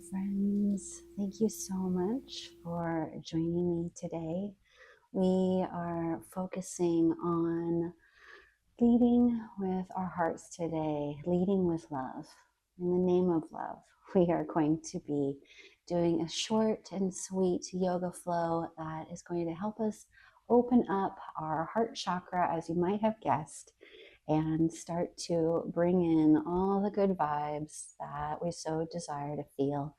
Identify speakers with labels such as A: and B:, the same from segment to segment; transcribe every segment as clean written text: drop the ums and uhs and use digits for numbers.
A: friends. Thank you so much for joining me today. We are focusing on leading with our hearts today, leading with love. In the name of love, we are going to be doing a short and sweet yoga flow that is going to help us open up our heart chakra, as you might have guessed, and start to bring in all the good vibes that we so desire to feel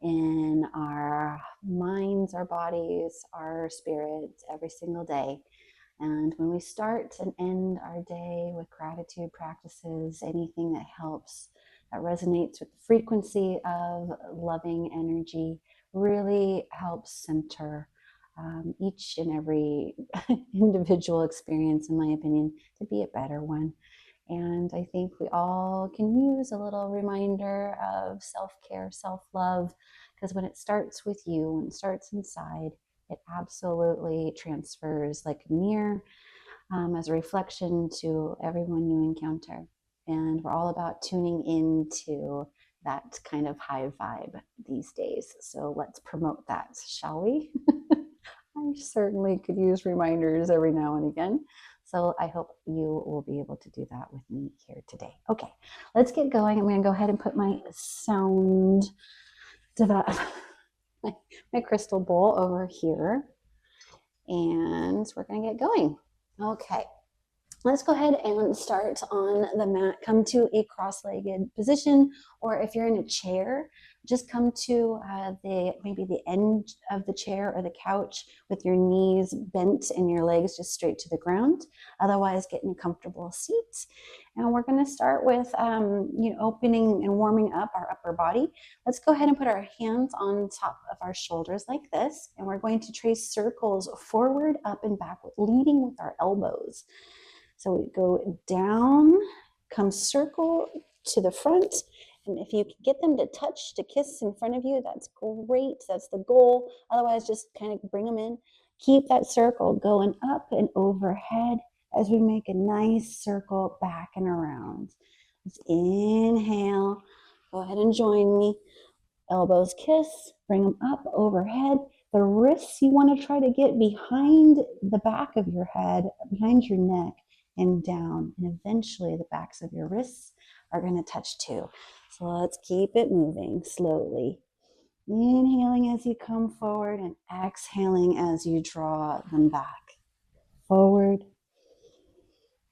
A: in our minds, our bodies, our spirits every single day. And when we start and end our day with gratitude practices, anything that helps, that resonates with the frequency of loving energy, really helps center each and every individual experience, in my opinion, to be a better one. And I think we all can use a little reminder of self-care, self-love, because when it starts with you, when it starts inside, it absolutely transfers like a mirror as a reflection to everyone you encounter. And we're all about tuning into that kind of high vibe these days. So let's promote that, shall we? I certainly could use reminders every now and again. So I hope you will be able to do that with me here today. Okay, let's get going. I'm going to go ahead and put my sound device, my crystal bowl over here, and we're going to get going. Okay, let's go ahead and start on the mat. Come to a cross-legged position, or if you're in a chair, just come to maybe the end of the chair or the couch with your knees bent and your legs just straight to the ground. Otherwise, get in a comfortable seat. And we're going to start with opening and warming up our upper body. Let's go ahead and put our hands on top of our shoulders like this, and we're going to trace circles forward, up, and back, leading with our elbows. So we go down, come circle to the front, and if you can get them to touch, to kiss in front of you, that's great. That's the goal. Otherwise, just kind of bring them in. Keep that circle going up and overhead as we make a nice circle back and around. Let's inhale. Go ahead and join me. Elbows kiss, bring them up overhead. The wrists you want to try to get behind the back of your head, behind your neck, and down. And eventually the backs of your wrists are going to touch too. So let's keep it moving slowly. Inhaling as you come forward and exhaling as you draw them back. Forward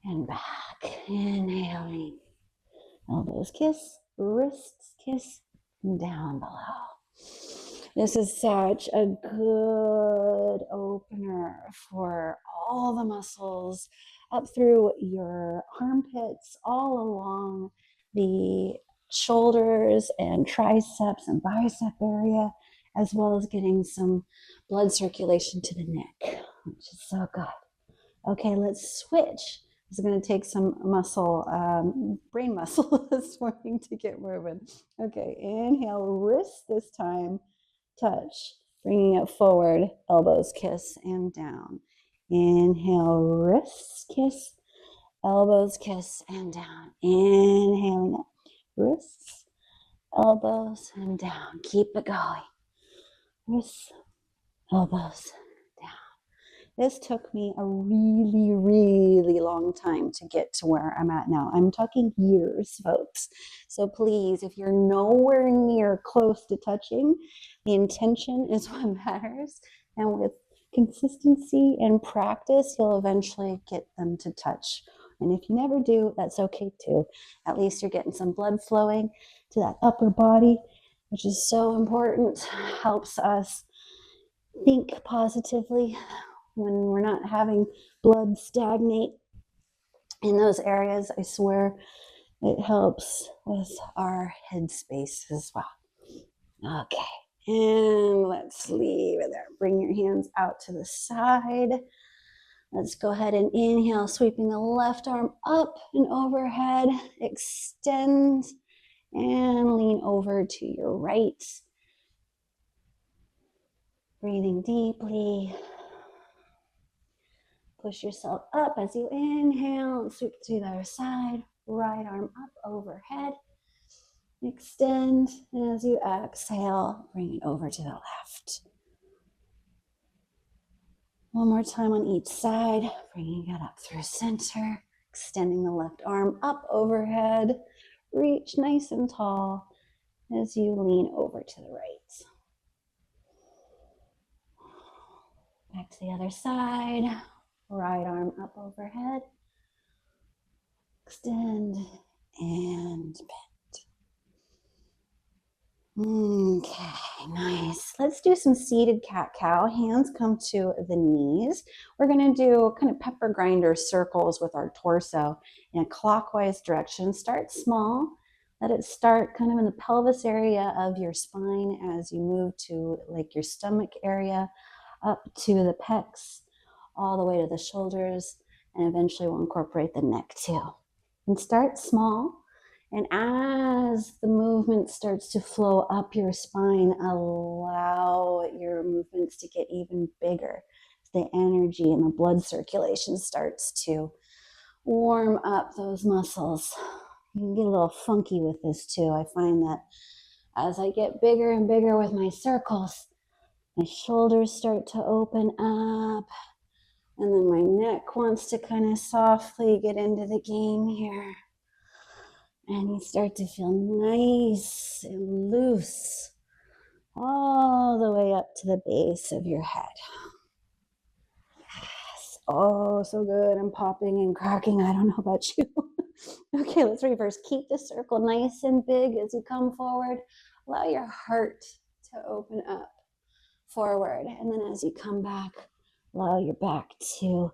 A: and back. Inhaling. Elbows kiss, wrists kiss, and down below. This is such a good opener for all the muscles up through your armpits, all along the shoulders and triceps and bicep area, as well as getting some blood circulation to the neck, which is so good. Okay, let's switch. This is going to take some muscle, brain muscle this morning to get moving. Okay, inhale, wrist this time, touch, bringing it forward, elbows kiss and down. Inhale, wrists kiss, elbows kiss and down. Inhaling up, wrists, elbows and down. Keep it going. Wrists, elbows, down. This took me a really, really long time to get to where I'm at now. I'm talking years, folks. So please, if you're nowhere near close to touching, the intention is what matters. And with consistency and practice, you'll eventually get them to touch. And if you never do, that's okay too. At least you're getting some blood flowing to that upper body, which is so important. Helps us think positively when we're not having blood stagnate in those areas. I swear it helps with our headspace as well. Okay, and let's leave it there. Bring your hands out to the side. Let's go ahead and inhale, sweeping the left arm up and overhead. Extend and lean over to your right. Breathing deeply. Push yourself up as you inhale and sweep to the other side. Right arm up overhead. Extend, and as you exhale, bring it over to the left. One more time on each side, bringing it up through center, extending the left arm up overhead. Reach nice and tall as you lean over to the right. Back to the other side, right arm up overhead. Extend and bend. Okay, nice. Let's do some seated cat-cow. Hands come to the knees. We're going to do kind of pepper grinder circles with our torso in a clockwise direction. Start small. Let it start kind of in the pelvis area of your spine as you move to like your stomach area, up to the pecs, all the way to the shoulders, and eventually we'll incorporate the neck too. And start small. And as the movement starts to flow up your spine, allow your movements to get even bigger. The energy and the blood circulation starts to warm up those muscles. You can get a little funky with this too. I find that as I get bigger and bigger with my circles, my shoulders start to open up, and then my neck wants to kind of softly get into the game here. And you start to feel nice and loose all the way up to the base of your head. Yes. Oh, so good. I'm popping and cracking. I don't know about you. Okay, let's reverse. Keep the circle nice and big as you come forward. Allow your heart to open up forward. And then as you come back, allow your back to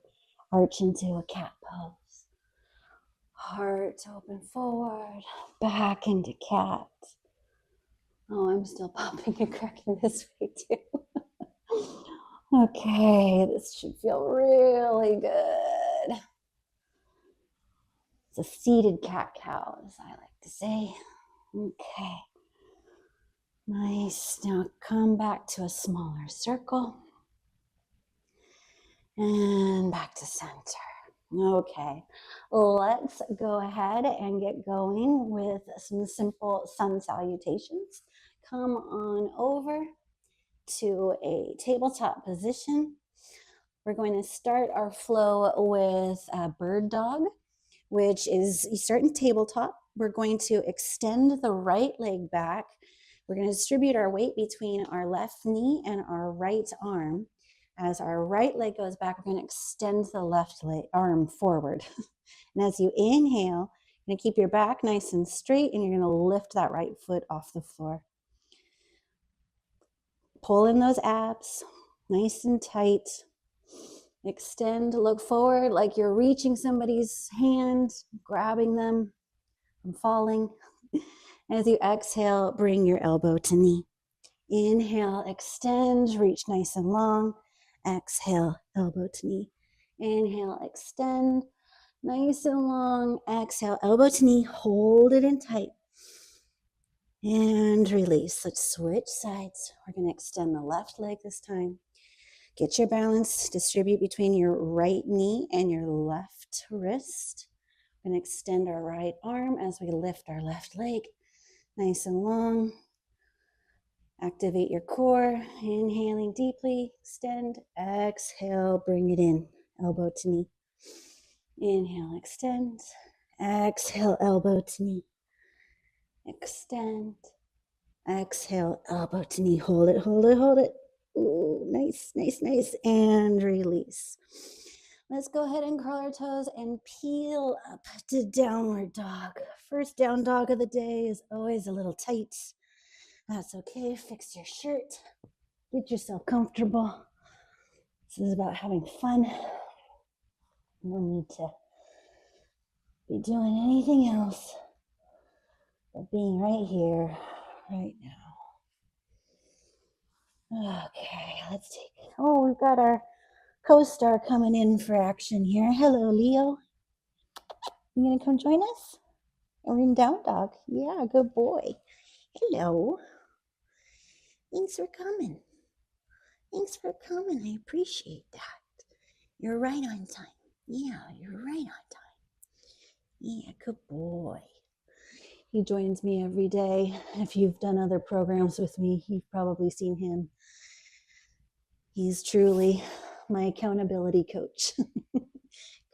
A: arch into a cat pose. Heart open forward, back into cat. Oh, I'm still popping and cracking this way too. Okay, this should feel really good. It's a seated cat-cow, as I like to say. Okay. Nice. Now come back to a smaller circle. And back to center. Okay, let's go ahead and get going with some simple sun salutations. Come on over to a tabletop position. We're going to start our flow with a bird dog, which is you start in tabletop. We're going to extend the right leg back. We're going to distribute our weight between our left knee and our right arm. As our right leg goes back, we're going to extend the left leg arm forward. And as you inhale, you're going to keep your back nice and straight, and you're going to lift that right foot off the floor. Pull in those abs, nice and tight. Extend, look forward like you're reaching somebody's hand, grabbing them from falling. As you exhale, bring your elbow to knee. Inhale, extend, reach nice and long. Exhale, elbow to knee. Inhale, extend, nice and long. Exhale, elbow to knee, hold it in tight. And release. Let's switch sides. We're going to extend the left leg this time. Get your balance, distribute between your right knee and your left wrist. We're going to extend our right arm as we lift our left leg, nice and long. Activate your core, inhaling deeply, extend, exhale, bring it in, elbow to knee. Inhale, extend, exhale, elbow to knee. Extend, exhale, elbow to knee. Hold it, hold it, hold it. Ooh, nice, nice, nice. And release. Let's go ahead and curl our toes and peel up to downward dog. First down dog of the day is always a little tight. That's okay. Fix your shirt. Get yourself comfortable. This is about having fun. No need to be doing anything else but being right here, right now. Okay, let's take it. Oh, we've got our co-star coming in for action here. Hello, Leo. You gonna come join us? We're in down dog. Yeah, good boy. Hello. Thanks for coming. Thanks for coming. I appreciate that. You're right on time. Yeah, you're right on time. Yeah, good boy. He joins me every day. If you've done other programs with me, you've probably seen him. He's truly my accountability coach.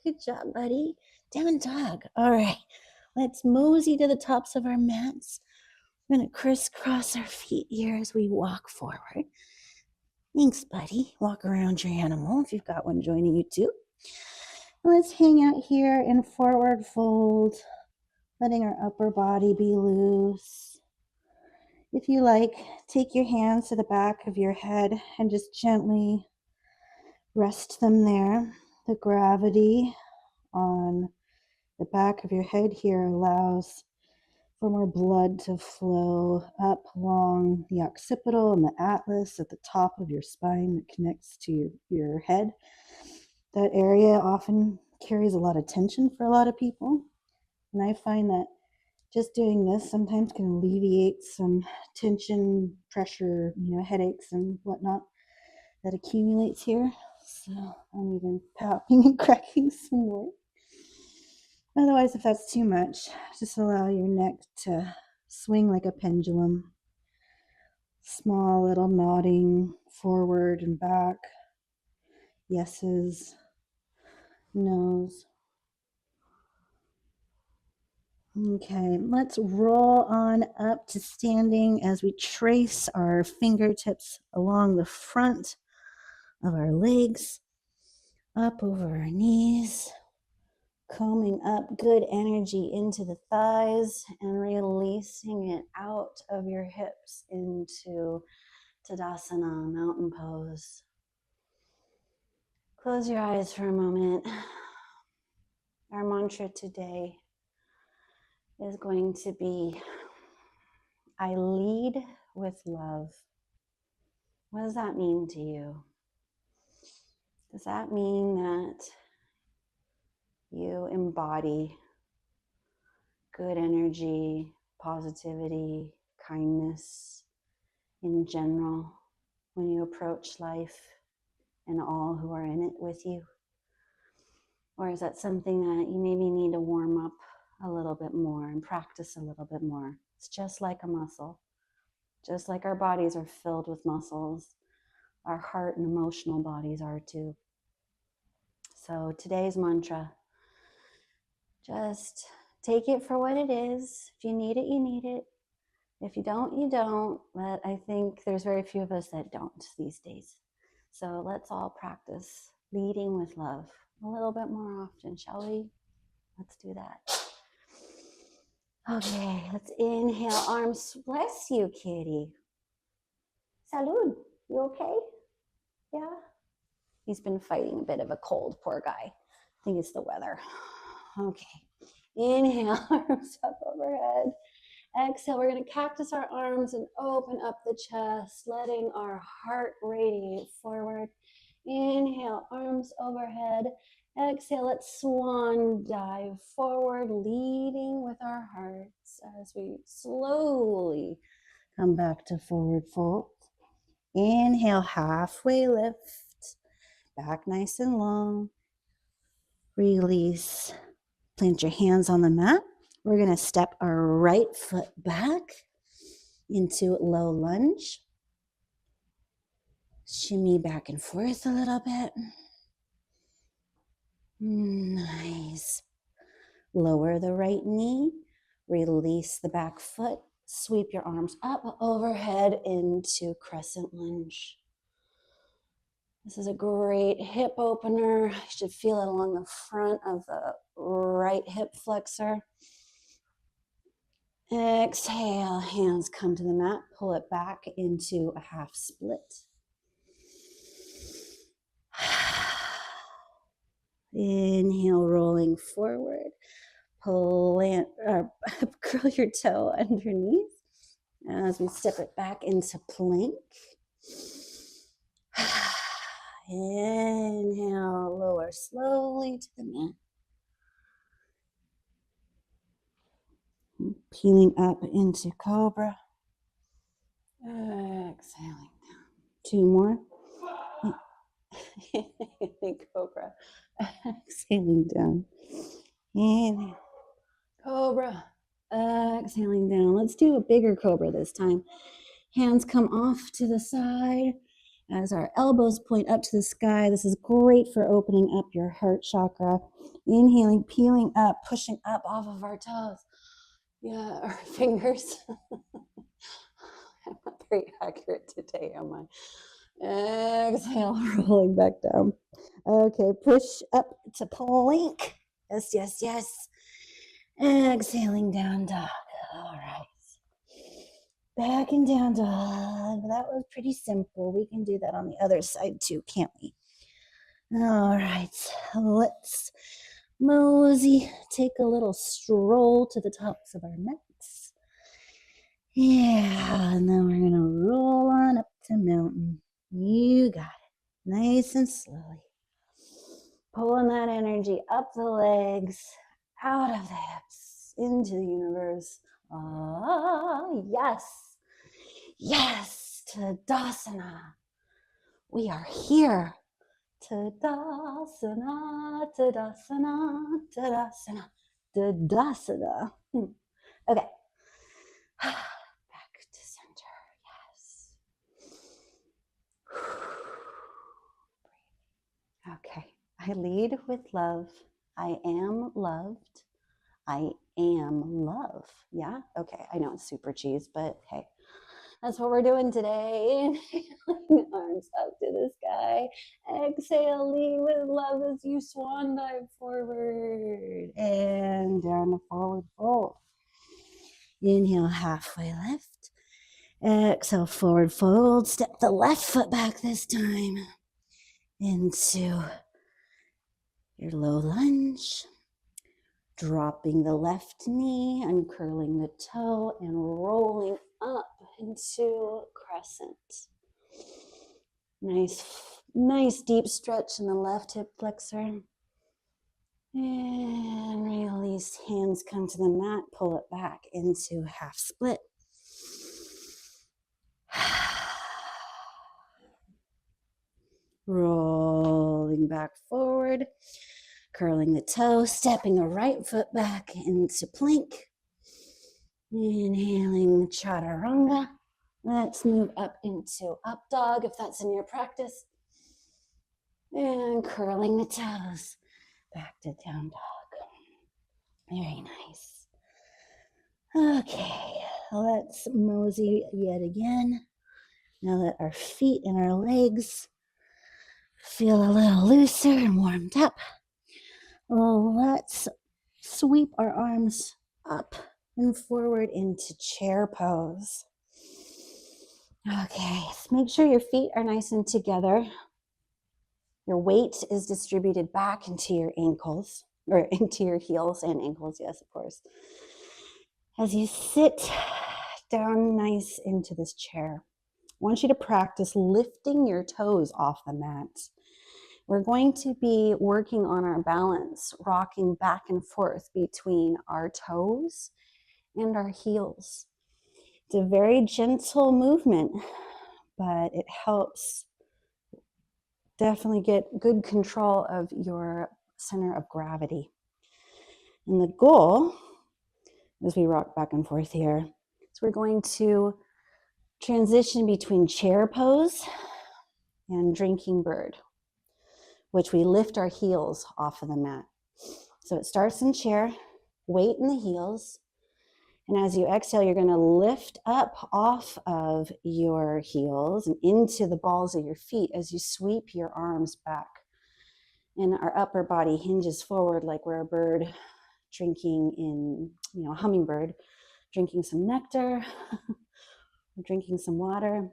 A: Good job, buddy. Down dog. All right. Let's mosey to the tops of our mats. We're going to crisscross our feet here as we walk forward. Thanks, buddy. Walk around your animal if you've got one joining you too. Let's hang out here in forward fold, letting our upper body be loose. If you like, take your hands to the back of your head and just gently rest them there. The gravity on the back of your head here allows for more blood to flow up along the occipital and the atlas at the top of your spine that connects to your head. That area often carries a lot of tension for a lot of people. And I find that just doing this sometimes can alleviate some tension, pressure, headaches and whatnot that accumulates here. So I'm even popping and cracking some more. Otherwise, if that's too much, just allow your neck to swing like a pendulum. Small little nodding forward and back. Yeses. No's. Okay, let's roll on up to standing as we trace our fingertips along the front of our legs, up over our knees, combing up good energy into the thighs and releasing it out of your hips into Tadasana, mountain pose. Close your eyes for a moment. Our mantra today is going to be, I lead with love. What does that mean to you? Does that mean that you embody good energy, positivity, kindness in general when you approach life and all who are in it with you? Or is that something that you maybe need to warm up a little bit more and practice a little bit more? It's just like a muscle. Just like our bodies are filled with muscles, our heart and emotional bodies are too. So today's mantra, just take it for what it is. If you need it, you need it. If you don't, you don't. But I think there's very few of us that don't these days. So let's all practice leading with love a little bit more often, shall we? Let's do that. Okay, let's inhale, arms. Bless you, kitty. Salud. You okay? Yeah? He's been fighting a bit of a cold, poor guy. I think it's the weather. Okay. Inhale, arms up overhead. Exhale, we're going to cactus our arms and open up the chest, letting our heart radiate forward. Inhale, arms overhead. Exhale, let's swan dive forward, leading with our hearts as we slowly come back to forward fold. Inhale, halfway lift, back nice and long. Release. Plant your hands on the mat. We're going to step our right foot back into low lunge. Shimmy back and forth a little bit. Nice. Lower the right knee. Release the back foot. Sweep your arms up overhead into crescent lunge. This is a great hip opener. You should feel it along the front of the right hip flexor. Exhale, hands come to the mat. Pull it back into a half split. Inhale, rolling forward. Curl your toe underneath as we step it back into plank. Inhale, lower slowly to the mat. Peeling up into cobra. Exhaling down. 2 more. Cobra. Exhaling down. Inhale. Cobra. Exhaling down. Let's do a bigger cobra this time. Hands come off to the side as our elbows point up to the sky. This is great for opening up your heart chakra. Inhaling, peeling up, pushing up off of our toes. Yeah, our fingers. I'm not very accurate today, am I? Exhale, rolling back down. Okay, push up to plank. Yes, yes, yes. Exhaling down dog. All right. Backing down dog. That was pretty simple. We can do that on the other side too, can't we? All right. Let's mosey. Take a little stroll to the tops of our mats. Yeah, and then we're going to roll on up to mountain. You got it. Nice and slowly. Pulling that energy up the legs, out of the hips, into the universe. Yes. Yes, Tadasana. We are here. Tadasana, Tadasana, Tadasana, Tadasana. Okay. Back to center. Yes. Okay. I lead with love. I am loved. I am love. Yeah? Okay. I know it's super cheese, but hey, that's what we're doing today. Inhaling, arms up to the sky. Exhale, lead with love as you swan dive forward and down to forward fold. Inhale, halfway lift. Exhale, forward fold. Step the left foot back this time into your low lunge. Dropping the left knee, uncurling the toe, and rolling up into crescent. Nice deep stretch in the left hip flexor. And release, hands come to the mat, pull it back into half split. Rolling back forward, curling the toe, stepping the right foot back into plank. Inhaling chaturanga. Let's move up into up dog if that's in your practice. And curling the toes back to down dog. Very nice. Okay, let's mosey yet again. Now that our feet and our legs feel a little looser and warmed up, let's sweep our arms up and forward into chair pose. Okay, so make sure your feet are nice and together. Your weight is distributed back into your ankles, or into your heels and ankles, yes, of course. As you sit down nice into this chair, I want you to practice lifting your toes off the mat. We're going to be working on our balance, rocking back and forth between our toes and our heels. It's a very gentle movement, but it helps definitely get good control of your center of gravity. And the goal, as we rock back and forth here, is we're going to transition between chair pose and drinking bird, which we lift our heels off of the mat. So it starts in chair, weight in the heels, and as you exhale, you're going to lift up off of your heels and into the balls of your feet as you sweep your arms back. And our upper body hinges forward like we're a bird drinking in, hummingbird, drinking some nectar, drinking some water.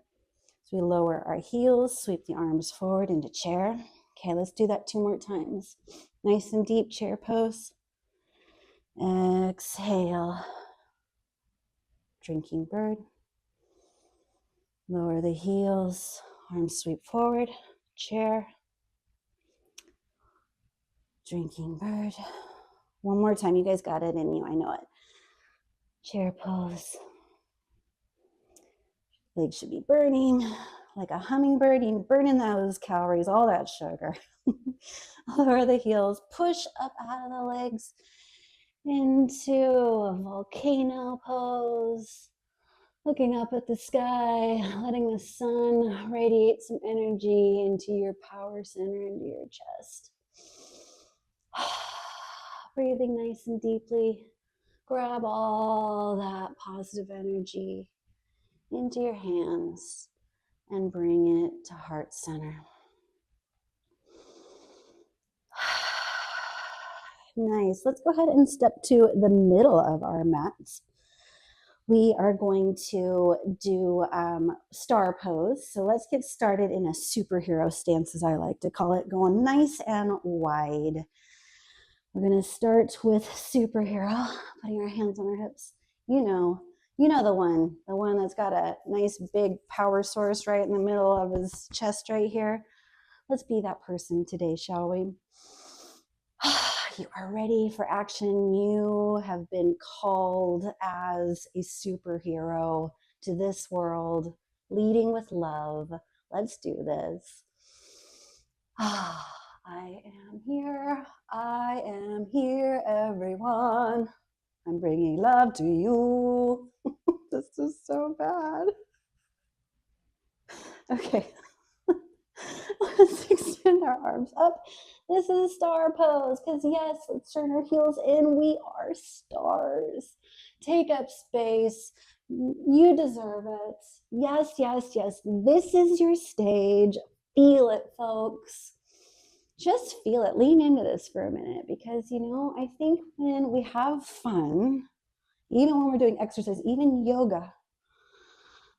A: So we lower our heels, sweep the arms forward into chair. Okay, let's do that 2 more times. Nice and deep chair pose. Exhale. Drinking bird. Lower the heels, arms sweep forward, chair. Drinking bird. 1 more time, you guys got it in you, I know it. Chair pose. Legs should be burning like a hummingbird. You're burning those calories, all that sugar. Lower the heels, push up out of the legs. into a volcano pose, looking up at the sky, letting the sun radiate some energy into your power center, into your chest. Breathing nice and deeply. Grab all that positive energy into your hands and bring it to heart center. Nice. Let's go ahead and step to the middle of our mats. We are going to do star pose. So let's get started in a superhero stance, as I like to call it, going nice and wide. We're going to start with superhero, putting our hands on our hips. You know the one that's got a nice big power source right in the middle of his chest right here. Let's be that person today, shall we? You are ready for action. You have been called as a superhero to this world, leading with love. Let's do this. I am here. I am here, everyone. I'm bringing love to you. This is so bad. Okay. Let's extend our arms up. This is star pose, because yes, let's turn our heels in. We are stars. Take up space. You deserve it. Yes, yes, yes. This is your stage. Feel it, folks. Just feel it. Lean into this for a minute, because, I think when we have fun, even when we're doing exercise, even yoga,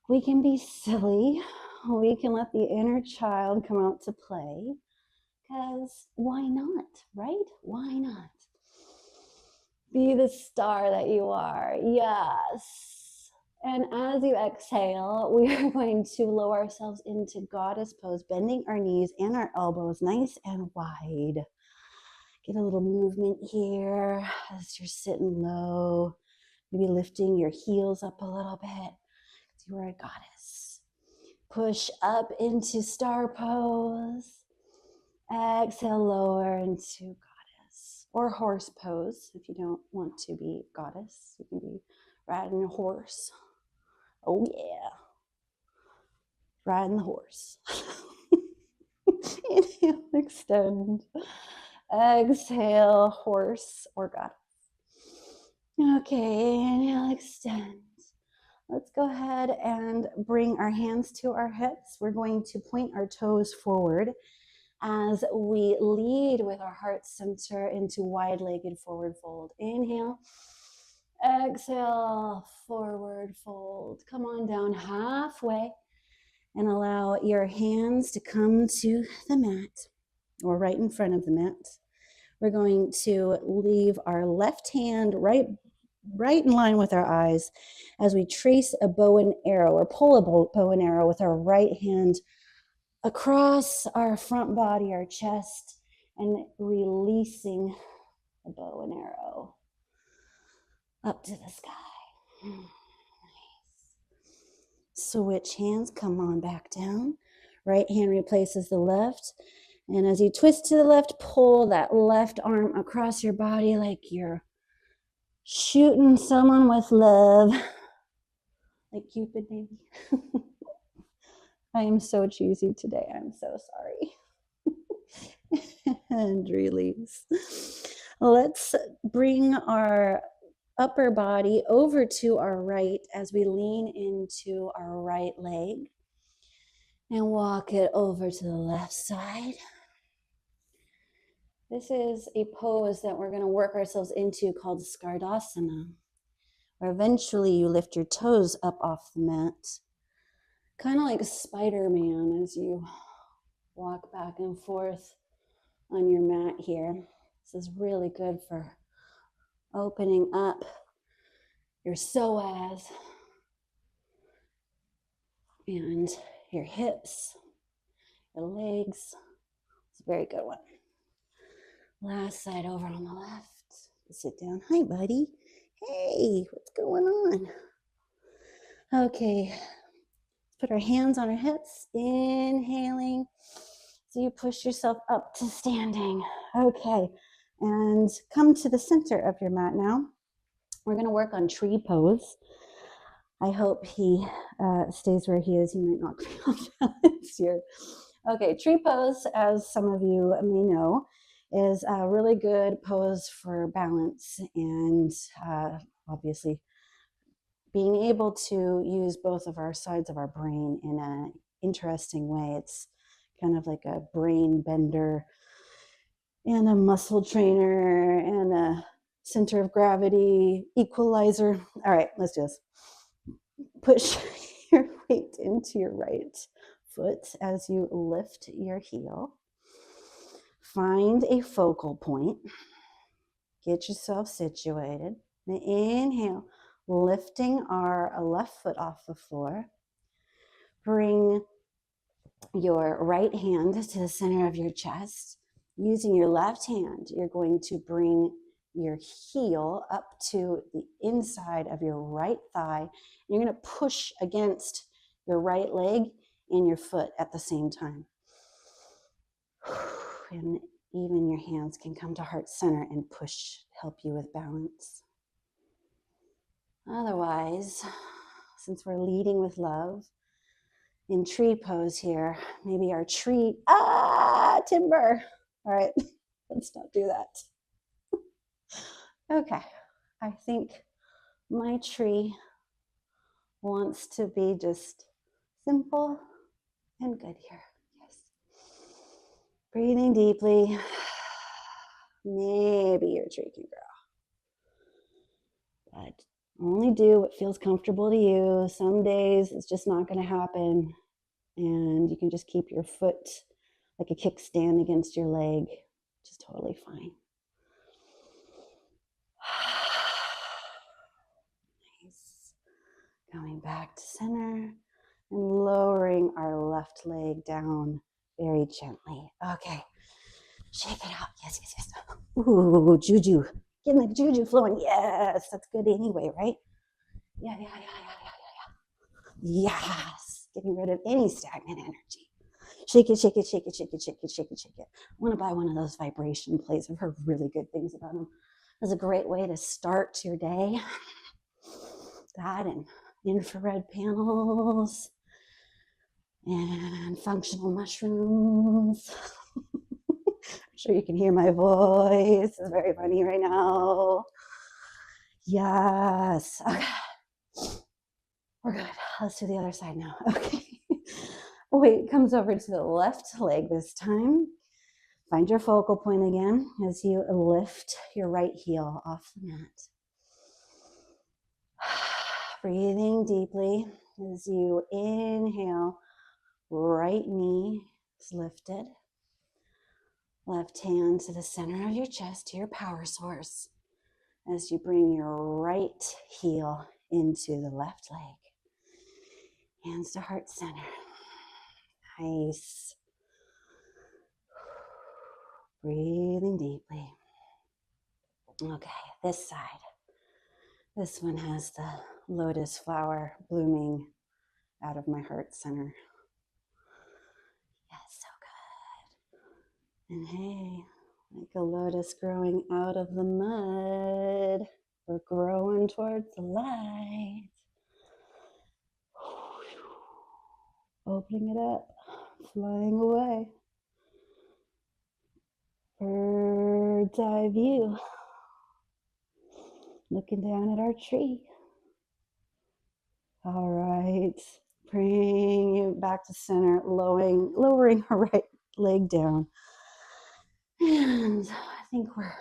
A: we can be silly. We can let the inner child come out to play, because why not, right? Why not? Be the star that you are. Yes. And as you exhale, we are going to lower ourselves into goddess pose, bending our knees and our elbows nice and wide. Get a little movement here as you're sitting low, maybe lifting your heels up a little bit. You are a goddess. Push up into star pose. Exhale, lower into goddess. Or horse pose if you don't want to be goddess. You can be riding a horse. Oh yeah. Riding the horse. Inhale, extend. Exhale, horse or goddess. Okay, inhale, extend. Let's go ahead and bring our hands to our hips. We're going to point our toes forward as we lead with our heart center into wide-legged forward fold. Inhale, exhale, forward fold. Come on down halfway and allow your hands to come to the mat or right in front of the mat. We're going to leave our left hand right in line with our eyes as we trace a bow and arrow, or pull a bow and arrow with our right hand across our front body, our chest, and releasing the bow and arrow up to the sky. Nice. Switch hands, come on back down. Right hand replaces the left. And as you twist to the left, pull that left arm across your body like you're shooting someone with love. Like Cupid, maybe. I am so cheesy today. I'm so sorry. And release. Let's bring our upper body over to our right as we lean into our right leg and walk it over to the left side. This is a pose that we're going to work ourselves into called Skardasana, where eventually you lift your toes up off the mat, kind of like Spider-Man as you walk back and forth on your mat here. This is really good for opening up your psoas and your hips, your legs. It's a very good one. Last side over on the left. Sit down. Hi, buddy. Hey, what's going on? Okay, let's put our hands on our hips. Inhaling. So you push yourself up to standing. Okay, And come to the center of your mat now. We're going to work on tree pose. I hope he stays where he is. He might knock me off balance here. Okay, tree pose, as some of you may know, is a really good pose for balance and obviously being able to use both of our sides of our brain in an interesting way. It's kind of like a brain bender and a muscle trainer and a center of gravity equalizer. All right, let's do this. Push your weight into your right foot as you lift your heel. Find a focal point. Get yourself situated. Now inhale, lifting our left foot off the floor. Bring your right hand to the center of your chest. Using your left hand, you're going to bring your heel up to the inside of your right thigh. You're going to push against your right leg and your foot at the same time. And even your hands can come to heart center and push, help you with balance. Otherwise, since we're leading with love, in tree pose here, maybe our tree, timber. All right, let's not do that. Okay, I think my tree wants to be just simple and good here. Yes. Breathing deeply. Maybe your tree can grow. But only do what feels comfortable to you. Some days it's just not going to happen. And you can just keep your foot like a kickstand against your leg, which is totally fine. Nice. Going back to center and lowering our left leg down very gently. Okay. Shake it out. Yes, yes, yes. Ooh, juju. Getting the juju flowing. Yes, that's good anyway, right? Yeah. Yes. Getting rid of any stagnant energy. Shake it, shake it, shake it, shake it, shake it, shake it, shake it. I want to buy one of those vibration plates. I've heard really good things about them. It's a great way to start your day. That and infrared panels and functional mushrooms. I'm sure you can hear my voice. It's very funny right now. Yes. Okay. We're good. Let's do the other side now. Okay. Weight comes over to the left leg this time. Find your focal point again as you lift your right heel off the mat. Breathing deeply as you inhale, right knee is lifted. Left hand to the center of your chest, to your power source, as you bring your right heel into the left leg. Hands to heart center. Nice. Breathing deeply. Okay, this side. This one has the lotus flower blooming out of my heart center. Yes, so good. And hey, like a lotus growing out of the mud. We're growing towards the light. Opening it up, flying away. Bird's eye view. Looking down at our tree. All right, bring you back to center, lowering our right leg down. And I think we're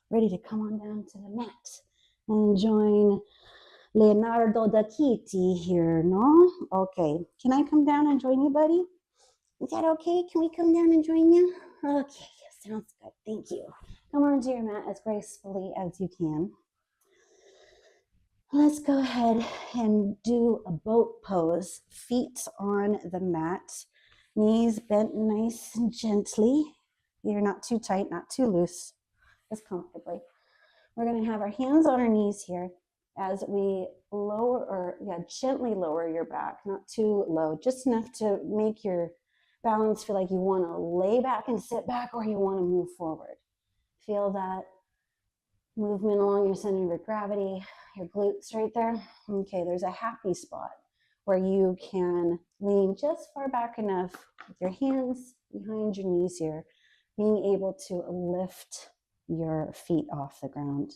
A: ready to come on down to the mat and join Leonardo da Vinci here, no? Okay, can I come down and join you, buddy? Is that okay? Can we come down and join you? Okay, sounds good, thank you. Come onto your mat as gracefully as you can. Let's go ahead and do a boat pose. Feet on the mat, knees bent nice and gently. You're not too tight, not too loose, just comfortably. We're going to have our hands on our knees here as we gently lower your back, not too low, just enough to make your balance feel like you want to lay back and sit back or you want to move forward. feel that movement along your center of gravity, your glutes right there. Okay, there's a happy spot where you can lean just far back enough with your hands behind your knees here, being able to lift your feet off the ground.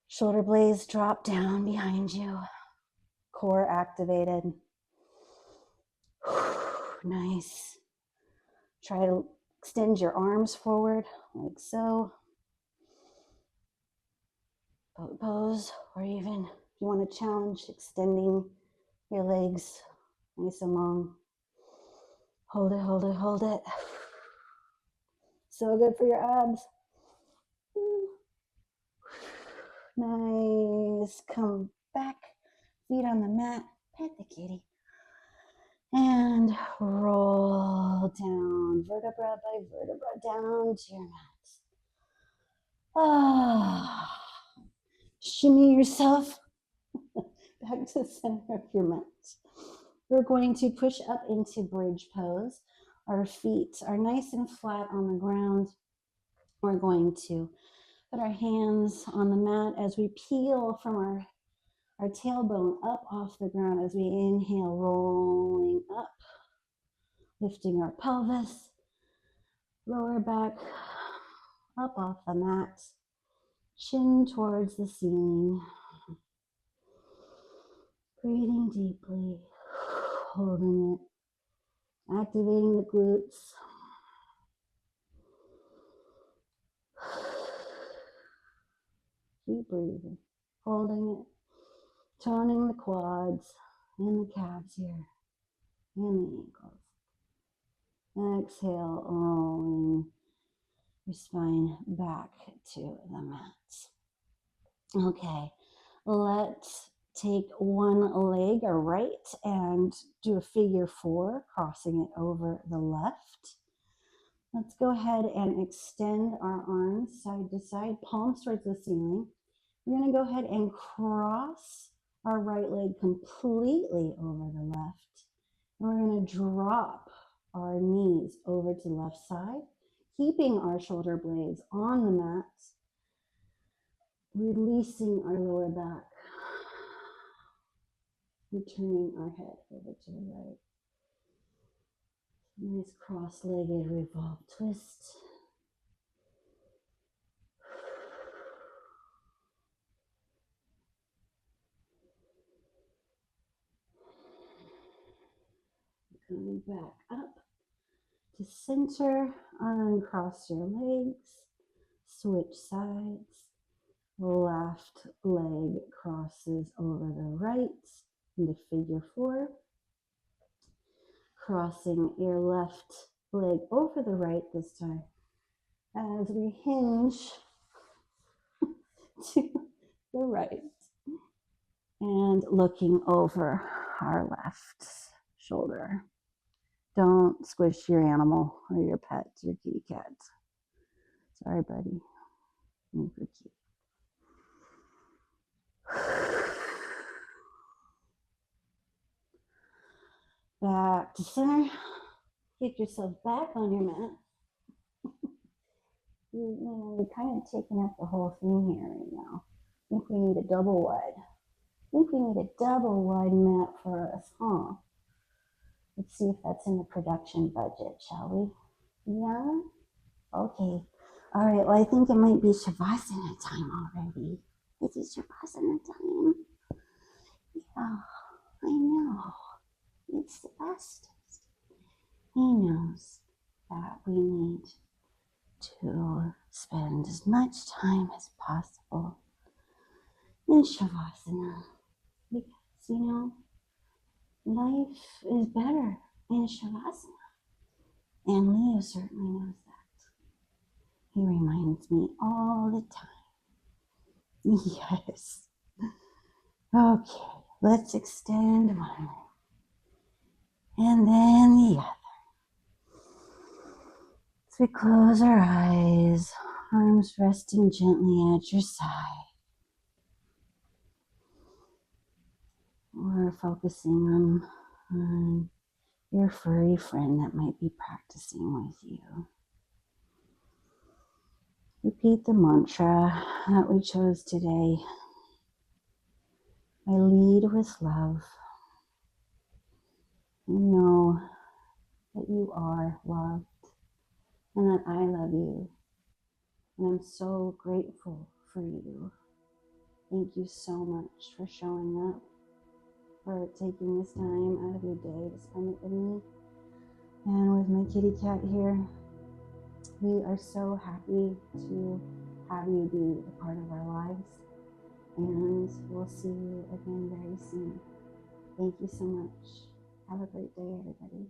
A: Shoulder blades drop down behind you, core activated. Nice. Try to extend your arms forward like so. Boat pose, or even if you want to challenge extending your legs nice and long. Hold it, hold it, hold it. So good for your abs. Nice. Come back, feet on the mat, pet the kitty. And roll down, vertebra by vertebra, down to your mat. Ah. Shimmy yourself back to the center of your mat. We're going to push up into bridge pose. Our feet are nice and flat on the ground. We're going to put our hands on the mat as we peel from our tailbone up off the ground as we inhale, rolling up, lifting our pelvis, lower back up off the mat, chin towards the ceiling. Breathing deeply, holding it, activating the glutes. Keep breathing, holding it, toning the quads and the calves here, and the ankles. Exhale, rolling your spine back to the mat. Okay, let's take one leg right and do a figure 4, crossing it over the left. Let's go ahead and extend our arms side to side, palms towards the ceiling. We're going to go ahead and cross our right leg completely over the left. And we're going to drop our knees over to the left side, keeping our shoulder blades on the mat, releasing our lower back, and turning our head over to the right. Nice cross-legged revolve twist. Coming back up to center, uncross your legs, switch sides. Left leg crosses over the right into figure 4. Crossing your left leg over the right this time as we hinge to the right and looking over our left shoulder. Don't squish your animal or your pet, your kitty cat. Sorry, buddy. Move your kitty. Back to center. Get yourself back on your mat. You're kind of taking up the whole thing here right now. I think we need a double wide. Mat for us, huh? Let's see if that's in the production budget, shall we? Yeah? Okay. All right, well, I think it might be Shavasana time already. Is it Shavasana time? Yeah, I know. It's the bestest. He knows that we need to spend as much time as possible in Shavasana. Because, life is better in Shavasana. And Leo certainly knows that. He reminds me all the time. Yes. Okay, let's extend one leg. And then the other. As we close our eyes, arms resting gently at your side. We're focusing on your furry friend that might be practicing with you. Repeat the mantra that we chose today. I lead with love. I know that you are loved and that I love you. And I'm so grateful for you. Thank you so much for showing up, for taking this time out of your day to spend it with me and with my kitty cat here. We are so happy to have you be a part of our lives, and we'll see you again very soon. Thank you so much. Have a great day, everybody.